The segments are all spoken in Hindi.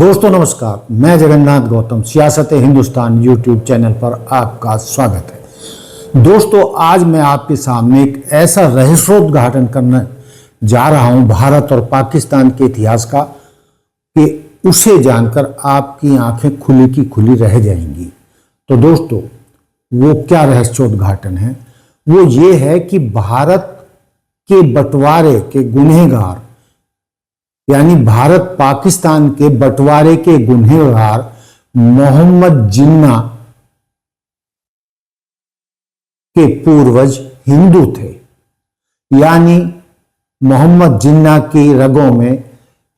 दोस्तों नमस्कार, मैं जगन्नाथ गौतम सियासत हिंदुस्तान यूट्यूब चैनल पर आपका स्वागत है। दोस्तों आज मैं आपके सामने एक ऐसा रहस्योद्घाटन करने जा रहा हूं भारत और पाकिस्तान के इतिहास का कि उसे जानकर आपकी आंखें खुली की खुली रह जाएंगी। तो दोस्तों वो क्या रहस्योद्घाटन है? वो ये है कि भारत के बंटवारे के गुनहगार यानी भारत पाकिस्तान के बंटवारे के गुनहगार मोहम्मद जिन्ना के पूर्वज हिंदू थे। यानी मोहम्मद जिन्ना की रगों में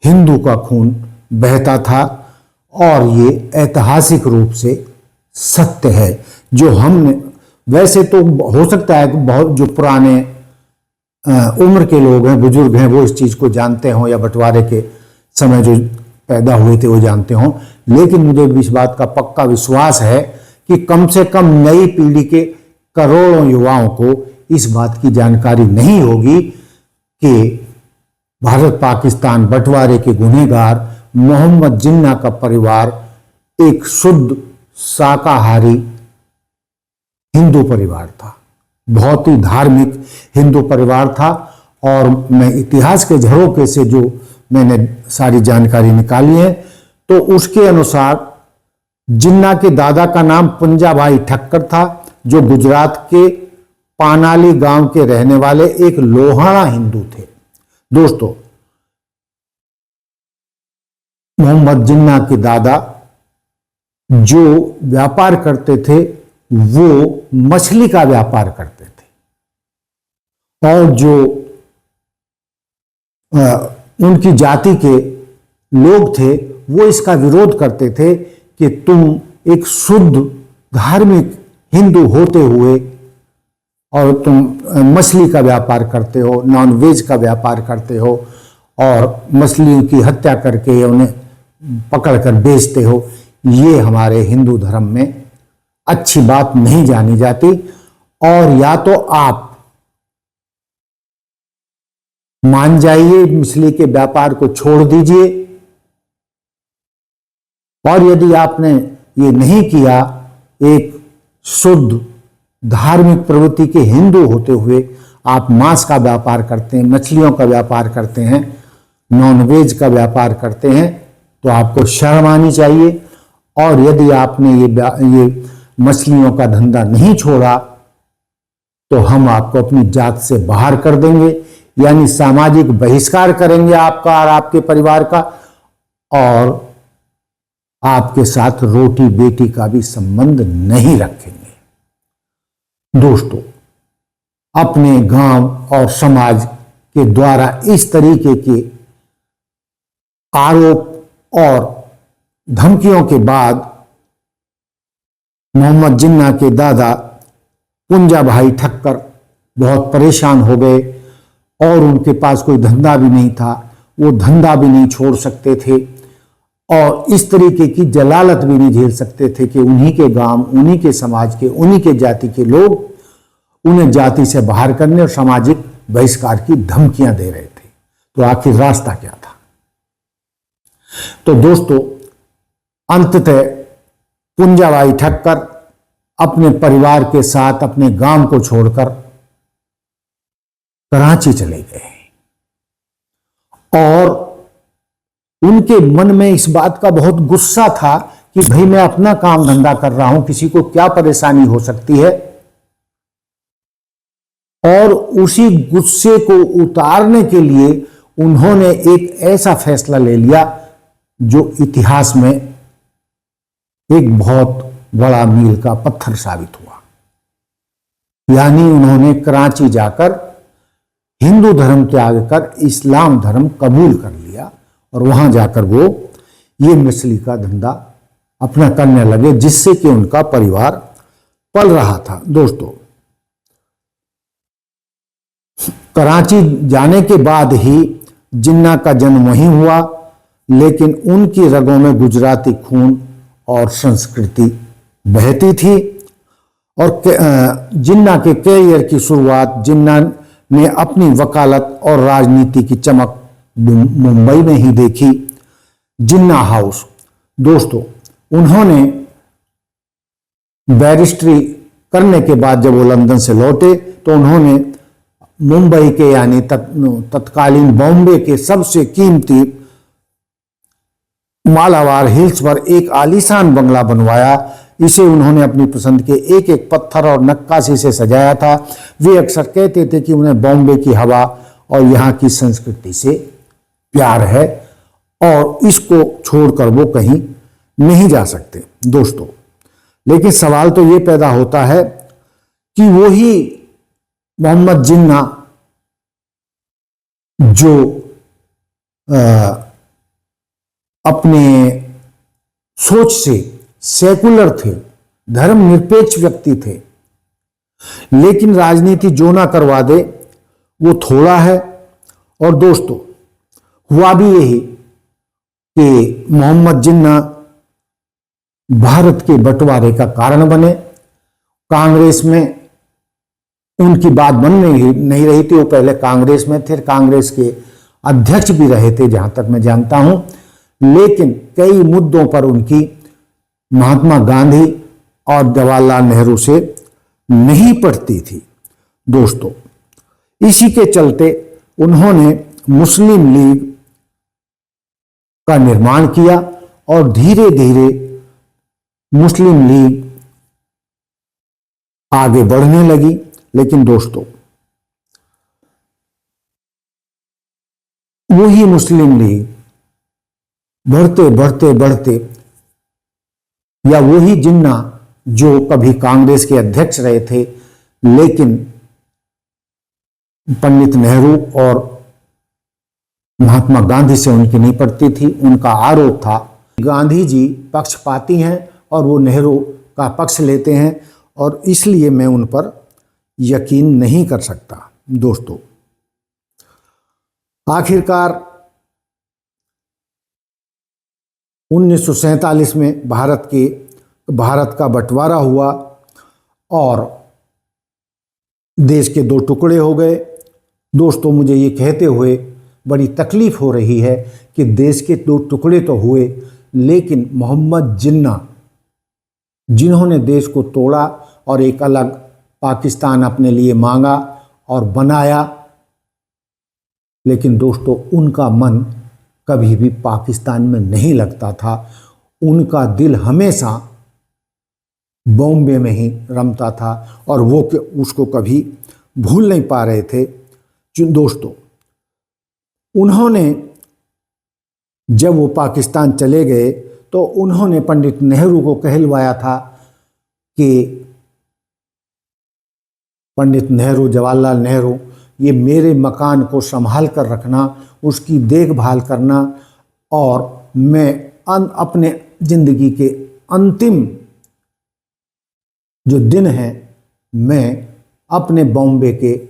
हिंदू का खून बहता था और ये ऐतिहासिक रूप से सत्य है। जो हमने वैसे तो हो सकता है कि बहुत जो पुराने उम्र के लोग हैं, बुजुर्ग हैं, वो इस चीज़ को जानते हों या बंटवारे के समय जो पैदा हुए थे वो जानते हों, लेकिन मुझे इस बात का पक्का विश्वास है कि कम से कम नई पीढ़ी के करोड़ों युवाओं को इस बात की जानकारी नहीं होगी कि भारत पाकिस्तान बंटवारे के गुनहगार मोहम्मद जिन्ना का परिवार एक शुद्ध शाकाहारी हिंदू परिवार था, बहुत ही धार्मिक हिंदू परिवार था। और मैं इतिहास के झरोखे से जो मैंने सारी जानकारी निकाली है तो उसके अनुसार जिन्ना के दादा का नाम पुंजाभाई ठक्कर था, जो गुजरात के पानाली गांव के रहने वाले एक लोहाड़ा हिंदू थे। दोस्तों मोहम्मद जिन्ना के दादा जो व्यापार करते थे वो मछली का व्यापार करते थे और जो उनकी जाति के लोग थे वो इसका विरोध करते थे कि तुम एक शुद्ध धार्मिक हिंदू होते हुए और तुम मछली का व्यापार करते हो, नॉन वेज का व्यापार करते हो और मछलियों की हत्या करके उन्हें पकड़कर बेचते हो। ये हमारे हिंदू धर्म में अच्छी बात नहीं जानी जाती और या तो आप मान जाइए, मछली के व्यापार को छोड़ दीजिए, और यदि आपने ये नहीं किया, एक शुद्ध धार्मिक प्रवृत्ति के हिंदू होते हुए आप मांस का व्यापार करते हैं, मछलियों का व्यापार करते हैं, नॉन वेज का व्यापार करते हैं, तो आपको शर्म आनी चाहिए। और यदि आपने ये मछलियों का धंधा नहीं छोड़ा तो हम आपको अपनी जात से बाहर कर देंगे, यानी सामाजिक बहिष्कार करेंगे आपका और आपके परिवार का, और आपके साथ रोटी बेटी का भी संबंध नहीं रखेंगे। दोस्तों अपने गांव और समाज के द्वारा इस तरीके के आरोप और धमकियों के बाद मोहम्मद जिन्ना के दादा पुंजाभाई ठक्कर बहुत परेशान हो गए और उनके पास कोई धंधा भी नहीं था, वो धंधा भी नहीं छोड़ सकते थे और इस तरीके की जलालत भी नहीं झेल सकते थे कि उन्हीं के गांव, उन्हीं के समाज के, उन्हीं के जाति के लोग उन्हें जाति से बाहर करने और सामाजिक बहिष्कार की धमकियां दे रहे थे। तो आखिर रास्ता क्या था? तो दोस्तों अंततः पुंजाभाई ठक्कर अपने परिवार के साथ अपने गांव को छोड़कर कराची चले गए और उनके मन में इस बात का बहुत गुस्सा था कि भाई मैं अपना काम धंधा कर रहा हूं, किसी को क्या परेशानी हो सकती है। और उसी गुस्से को उतारने के लिए उन्होंने एक ऐसा फैसला ले लिया जो इतिहास में एक बहुत बड़ा मील का पत्थर साबित हुआ। यानी उन्होंने कराची जाकर हिंदू धर्म त्याग कर इस्लाम धर्म कबूल कर लिया और वहां जाकर वो ये मछली का धंधा अपना करने लगे, जिससे कि उनका परिवार पल रहा था। दोस्तों कराची जाने के बाद ही जिन्ना का जन्म वहीं हुआ, लेकिन उनकी रगों में गुजराती खून और संस्कृति बहती थी और जिन्ना के कैरियर की शुरुआत जिन्ना ने अपनी वकालत और राजनीति की चमक मुंबई में ही देखी। जिन्ना हाउस दोस्तों, उन्होंने बैरिस्ट्री करने के बाद जब वो लंदन से लौटे तो उन्होंने मुंबई के यानी तत्कालीन बॉम्बे के सबसे कीमती मालाबार हिल्स पर एक आलीशान बंगला बनवाया। इसे उन्होंने अपनी पसंद के एक एक पत्थर और नक्काशी से सजाया था। वे अक्सर कहते थे कि उन्हें बॉम्बे की हवा और यहाँ की संस्कृति से प्यार है और इसको छोड़कर वो कहीं नहीं जा सकते। दोस्तों, लेकिन सवाल तो ये पैदा होता है कि वही मोहम्मद जिन्ना जो अपने सोच से सेकुलर थे, धर्मनिरपेक्ष व्यक्ति थे, लेकिन राजनीति जो ना करवा दे वो थोड़ा है। और दोस्तों, हुआ भी यही कि मोहम्मद जिन्ना भारत के बंटवारे का कारण बने। कांग्रेस में उनकी बात बन नहीं रही थी। वो पहले कांग्रेस में थे, कांग्रेस के अध्यक्ष भी रहे थे जहां तक मैं जानता हूं, लेकिन कई मुद्दों पर उनकी महात्मा गांधी और जवाहरलाल नेहरू से नहीं पड़ती थी। दोस्तों, इसी के चलते उन्होंने मुस्लिम लीग का निर्माण किया और धीरे धीरे मुस्लिम लीग आगे बढ़ने लगी। लेकिन दोस्तों, वही मुस्लिम लीग बढ़ते बढ़ते बढ़ते, या वही जिन्ना जो कभी कांग्रेस के अध्यक्ष रहे थे, लेकिन पंडित नेहरू और महात्मा गांधी से उनकी नहीं पड़ती थी। उनका आरोप था गांधी जी पक्षपाती हैं और वो नेहरू का पक्ष लेते हैं और इसलिए मैं उन पर यकीन नहीं कर सकता। दोस्तों, आखिरकार 1947 में भारत का बंटवारा हुआ और देश के दो टुकड़े हो गए। दोस्तों, मुझे ये कहते हुए बड़ी तकलीफ हो रही है कि देश के दो टुकड़े तो हुए, लेकिन मोहम्मद जिन्ना जिन्होंने देश को तोड़ा और एक अलग पाकिस्तान अपने लिए मांगा और बनाया, लेकिन दोस्तों उनका मन कभी भी पाकिस्तान में नहीं लगता था। उनका दिल हमेशा बॉम्बे में ही रमता था और वो उसको कभी भूल नहीं पा रहे थे। दोस्तों, उन्होंने जब वो पाकिस्तान चले गए तो उन्होंने पंडित नेहरू को कहलवाया था कि पंडित नेहरू, जवाहरलाल नेहरू, ये मेरे मकान को संभाल कर रखना, उसकी देखभाल करना और मैं अपने ज़िंदगी के अंतिम जो दिन हैं मैं अपने बॉम्बे के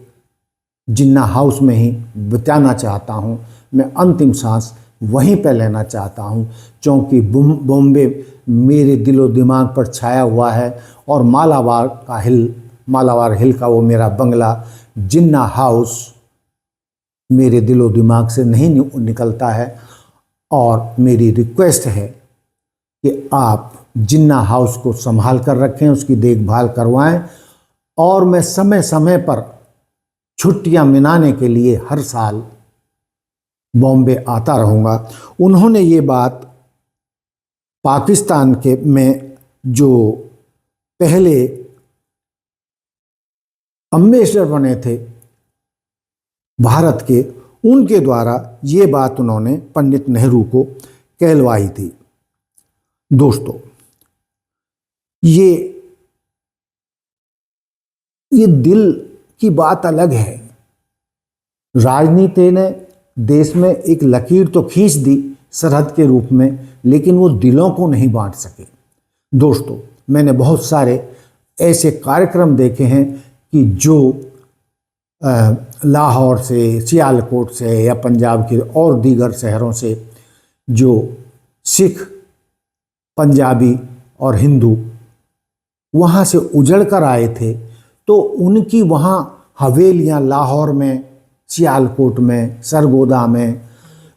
जिन्ना हाउस में ही बिताना चाहता हूँ। मैं अंतिम सांस वहीं पर लेना चाहता हूँ, क्योंकि बॉम्बे मेरे दिलो दिमाग पर छाया हुआ है और मालाबार हिल का वो मेरा बंगला जिन्ना हाउस मेरे दिलो दिमाग से नहीं निकलता है। और मेरी रिक्वेस्ट है कि आप जिन्ना हाउस को संभाल कर रखें, उसकी देखभाल करवाएं और मैं समय समय पर छुट्टियां मनाने के लिए हर साल बॉम्बे आता रहूँगा। उन्होंने ये बात पाकिस्तान के में जो पहले अम्बेसडर बने थे भारत के, उनके द्वारा ये बात उन्होंने पंडित नेहरू को कहलवाई थी। दोस्तों, ये दिल की बात अलग है। राजनीति ने देश में एक लकीर तो खींच दी सरहद के रूप में, लेकिन वो दिलों को नहीं बांट सके। दोस्तों, मैंने बहुत सारे ऐसे कार्यक्रम देखे हैं कि जो लाहौर से, सियालकोट से या पंजाब के और दीगर शहरों से जो सिख, पंजाबी और हिंदू वहाँ से उजड़ कर आए थे, तो उनकी वहाँ हवेलियाँ लाहौर में, सियालकोट में, सरगोदा में,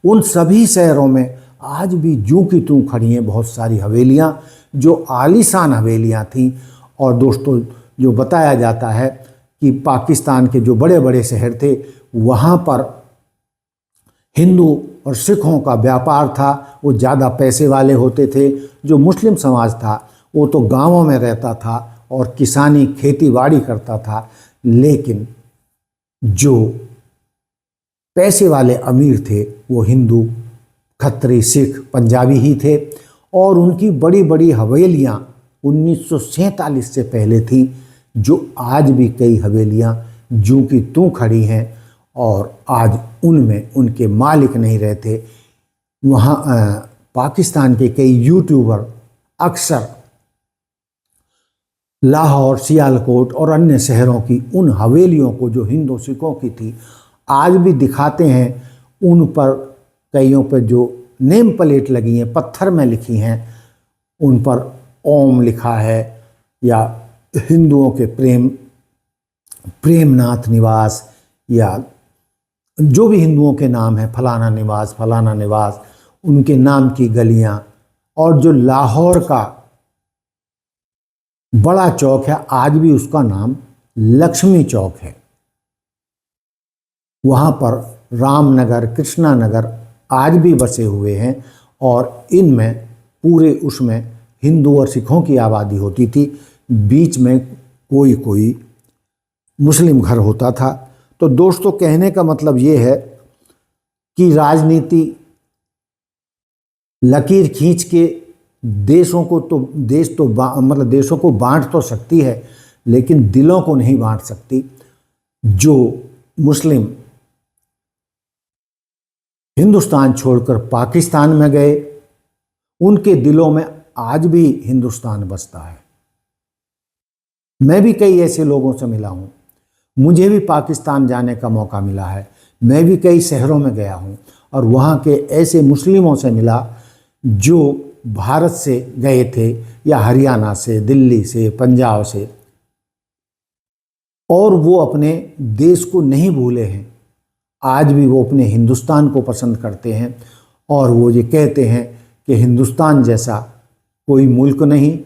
उन सभी शहरों में आज भी जूं की त्यों खड़ी हैं बहुत सारी हवेलियां जो आलीशान हवेलियां थीं। और दोस्तों, जो बताया जाता है कि पाकिस्तान के जो बड़े बड़े शहर थे वहाँ पर हिंदू और सिखों का व्यापार था, वो ज़्यादा पैसे वाले होते थे। जो मुस्लिम समाज था वो तो गांवों में रहता था और किसानी खेती बाड़ी करता था। लेकिन जो पैसे वाले अमीर थे वो हिंदू, खत्री, सिख, पंजाबी ही थे। और उनकी बड़ी बड़ी हवेलियाँ 1947 से पहले थी, जो आज भी कई हवेलियाँ जूं की त्यों खड़ी हैं और आज उनमें उनके मालिक नहीं रहते। वहाँ पाकिस्तान के कई यूट्यूबर अक्सर लाहौर, सियालकोट और अन्य शहरों की उन हवेलियों को जो हिंदू सिखों की थी आज भी दिखाते हैं। उन पर कईयों पर जो नेम प्लेट लगी हैं, पत्थर में लिखी हैं, उन पर ओम लिखा है या हिंदुओं के प्रेमनाथ निवास या जो भी हिंदुओं के नाम है, फलाना निवास, फलाना निवास, उनके नाम की गलियां। और जो लाहौर का बड़ा चौक है आज भी उसका नाम लक्ष्मी चौक है। वहाँ पर रामनगर, कृष्णा नगर आज भी बसे हुए हैं और इनमें पूरे उसमें हिंदू और सिखों की आबादी होती थी। बीच में कोई कोई मुस्लिम घर होता था। तो दोस्तों, कहने का मतलब ये है कि राजनीति लकीर खींच के देशों को बांट तो सकती है, लेकिन दिलों को नहीं बांट सकती। जो मुस्लिम हिंदुस्तान छोड़कर पाकिस्तान में गए, उनके दिलों में आज भी हिंदुस्तान बसता है। मैं भी कई ऐसे लोगों से मिला हूँ, मुझे भी पाकिस्तान जाने का मौका मिला है। मैं भी कई शहरों में गया हूँ और वहाँ के ऐसे मुस्लिमों से मिला जो भारत से गए थे या हरियाणा से, दिल्ली से, पंजाब से, और वो अपने देश को नहीं भूले हैं। आज भी वो अपने हिंदुस्तान को पसंद करते हैं और वो ये कहते हैं कि हिंदुस्तान जैसा कोई मुल्क नहीं।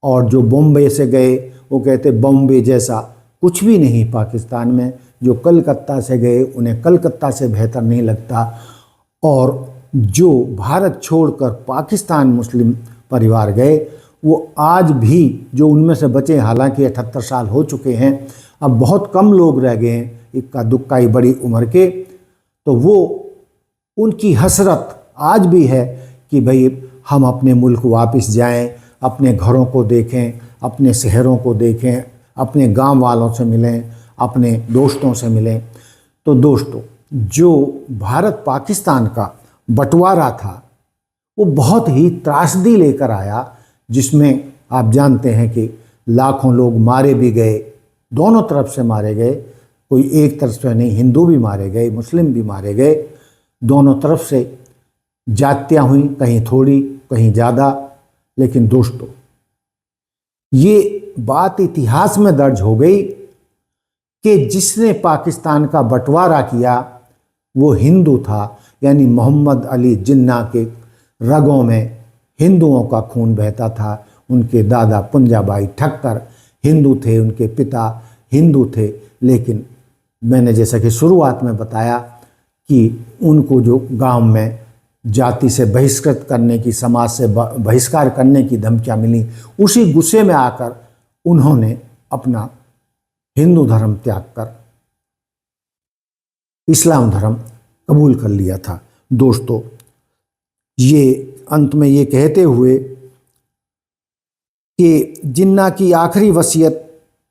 और जो बॉम्बे से गए वो कहते बॉम्बे जैसा कुछ भी नहीं पाकिस्तान में। जो कलकत्ता से गए उन्हें कलकत्ता से बेहतर नहीं लगता। और जो भारत छोड़कर पाकिस्तान मुस्लिम परिवार गए वो आज भी, जो उनमें से बचे, हालांकि 78 साल हो चुके हैं, अब बहुत कम लोग रह गए हैं इक्का दुक्का ही बड़ी उम्र के, तो वो उनकी हसरत आज भी है कि भाई हम अपने मुल्क वापस जाएं, अपने घरों को देखें, अपने शहरों को देखें, अपने गांव वालों से मिलें, अपने दोस्तों से मिलें। तो दोस्तों, जो भारत पाकिस्तान का बंटवारा था वो बहुत ही त्रासदी लेकर आया, जिसमें आप जानते हैं कि लाखों लोग मारे भी गए, दोनों तरफ से मारे गए। कोई एक तरफ से नहीं, हिंदू भी मारे गए, मुस्लिम भी मारे गए, दोनों तरफ से जातियां हुई, कहीं थोड़ी कहीं ज़्यादा। लेकिन दोस्तों, ये बात इतिहास में दर्ज हो गई कि जिसने पाकिस्तान का बंटवारा किया वो हिंदू था, यानी मोहम्मद अली जिन्ना के रगों में हिंदुओं का खून बहता था। उनके दादा पुंजाबाई ठक्कर हिंदू थे, उनके पिता हिंदू थे। लेकिन मैंने जैसा कि शुरुआत में बताया कि उनको जो गांव में जाति से बहिष्कृत करने की, समाज से बहिष्कार करने की धमकियां मिली, उसी गुस्से में आकर उन्होंने अपना हिंदू धर्म त्याग कर इस्लाम धर्म कबूल कर लिया था। दोस्तों, ये अंत में ये कहते हुए कि जिन्ना की आखिरी वसीयत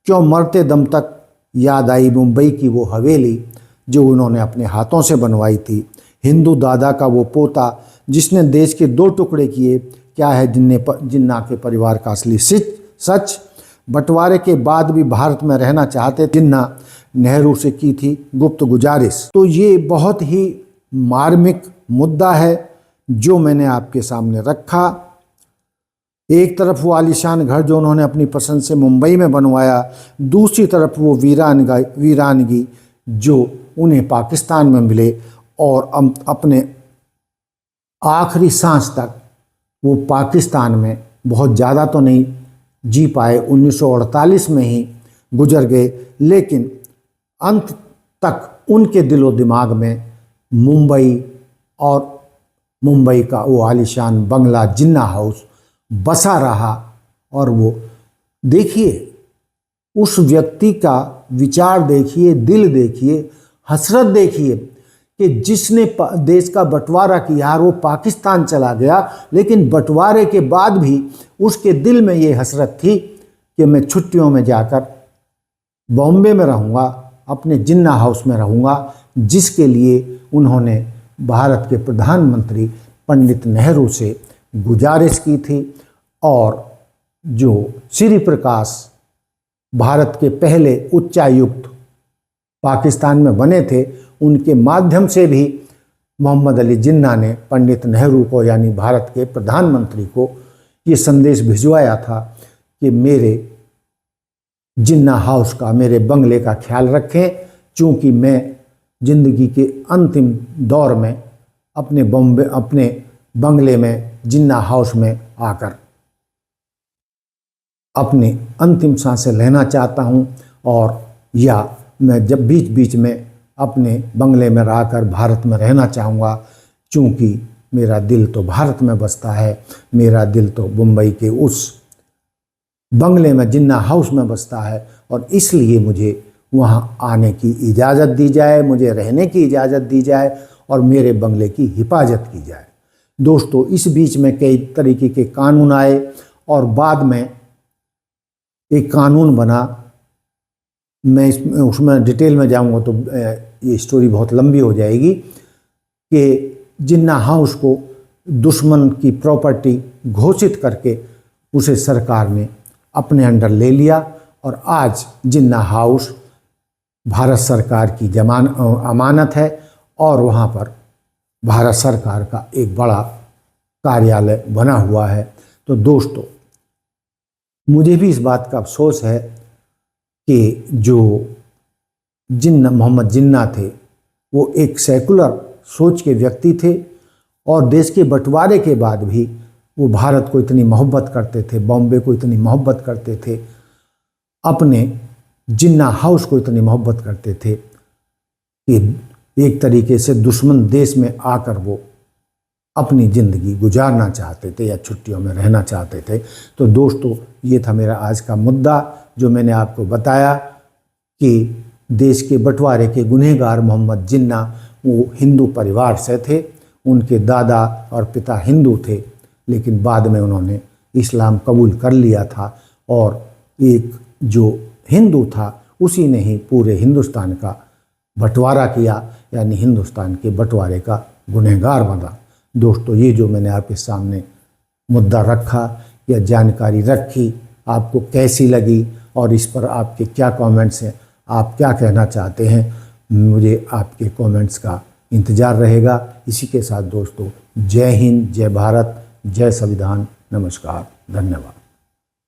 क्यों मरते दम तक याद आई मुंबई की वो हवेली जो उन्होंने अपने हाथों से बनवाई थी। हिंदू दादा का वो पोता जिसने देश के 2 टुकड़े किए। क्या है जिन्ना के परिवार का असली सच? बंटवारे के बाद भी भारत में रहना चाहते जिन्ना नेहरू से की थी गुप्त गुजारिश। तो ये बहुत ही मार्मिक मुद्दा है जो मैंने आपके सामने रखा। एक तरफ वो आलीशान घर जो उन्होंने अपनी पसंद से मुंबई में बनवाया, दूसरी तरफ वो वीरानगी जो उन्हें पाकिस्तान में मिले और अपने आखिरी सांस तक वो पाकिस्तान में बहुत ज़्यादा तो नहीं जी पाए, 1948 में ही गुजर गए, लेकिन अंत तक उनके दिलो दिमाग में मुंबई और मुंबई का वो आलीशान बंगला जिन्ना हाउस बसा रहा। और वो देखिए, उस व्यक्ति का विचार देखिए, दिल देखिए, हसरत देखिए कि जिसने देश का बंटवारा किया, वो पाकिस्तान चला गया, लेकिन बंटवारे के बाद भी उसके दिल में ये हसरत थी कि मैं छुट्टियों में जाकर बॉम्बे में रहूँगा, अपने जिन्ना हाउस में रहूँगा, जिसके लिए उन्होंने भारत के प्रधानमंत्री पंडित नेहरू से गुजारिश की थी। और जो श्री प्रकाश भारत के पहले उच्चायुक्त पाकिस्तान में बने थे, उनके माध्यम से भी मोहम्मद अली जिन्ना ने पंडित नेहरू को, यानी भारत के प्रधानमंत्री को, ये संदेश भिजवाया था कि मेरे जिन्ना हाउस का, मेरे बंगले का ख्याल रखें, चूँकि मैं जिंदगी के अंतिम दौर में अपने बंगले में, जिन्ना हाउस में आकर अपनी अंतिम सांसें लेना चाहता हूं, और या मैं जब बीच बीच में अपने बंगले में रहकर भारत में रहना चाहूँगा, चूँकि मेरा दिल तो भारत में बसता है, मेरा दिल तो मुंबई के उस बंगले में, जिन्ना हाउस में बसता है, और इसलिए मुझे वहाँ आने की इजाज़त दी जाए, मुझे रहने की इजाज़त दी जाए, और मेरे बंगले की हिफाजत की जाए। दोस्तों, इस बीच में कई तरीके के कानून आए, और बाद में एक कानून बना, मैं उसमें डिटेल में जाऊंगा तो ये स्टोरी बहुत लंबी हो जाएगी, कि जिन्ना हाउस को दुश्मन की प्रॉपर्टी घोषित करके उसे सरकार ने अपने अंडर ले लिया, और आज जिन्ना हाउस भारत सरकार की अमानत है, और वहाँ पर भारत सरकार का एक बड़ा कार्यालय बना हुआ है। तो दोस्तों, मुझे भी इस बात का अफसोस है कि जो मोहम्मद जिन्ना थे, वो एक सेकुलर सोच के व्यक्ति थे, और देश के बंटवारे के बाद भी वो भारत को इतनी मोहब्बत करते थे, बॉम्बे को इतनी मोहब्बत करते थे, अपने जिन्ना हाउस को इतनी मोहब्बत करते थे कि एक तरीके से दुश्मन देश में आकर वो अपनी ज़िंदगी गुजारना चाहते थे या छुट्टियों में रहना चाहते थे। तो दोस्तों, ये था मेरा आज का मुद्दा, जो मैंने आपको बताया कि देश के बंटवारे के गुनहगार मोहम्मद जिन्ना वो हिंदू परिवार से थे, उनके दादा और पिता हिंदू थे, लेकिन बाद में उन्होंने इस्लाम कबूल कर लिया था, और एक जो हिंदू था उसी ने ही पूरे हिंदुस्तान का बंटवारा किया, यानी हिंदुस्तान के बंटवारे का गुनहगार बना। दोस्तों, ये जो मैंने आपके सामने मुद्दा रखा या जानकारी रखी, आपको कैसी लगी, और इस पर आपके क्या कमेंट्स हैं, आप क्या कहना चाहते हैं, मुझे आपके कमेंट्स का इंतज़ार रहेगा। इसी के साथ दोस्तों, जय हिंद, जय भारत, जय संविधान, नमस्कार, धन्यवाद।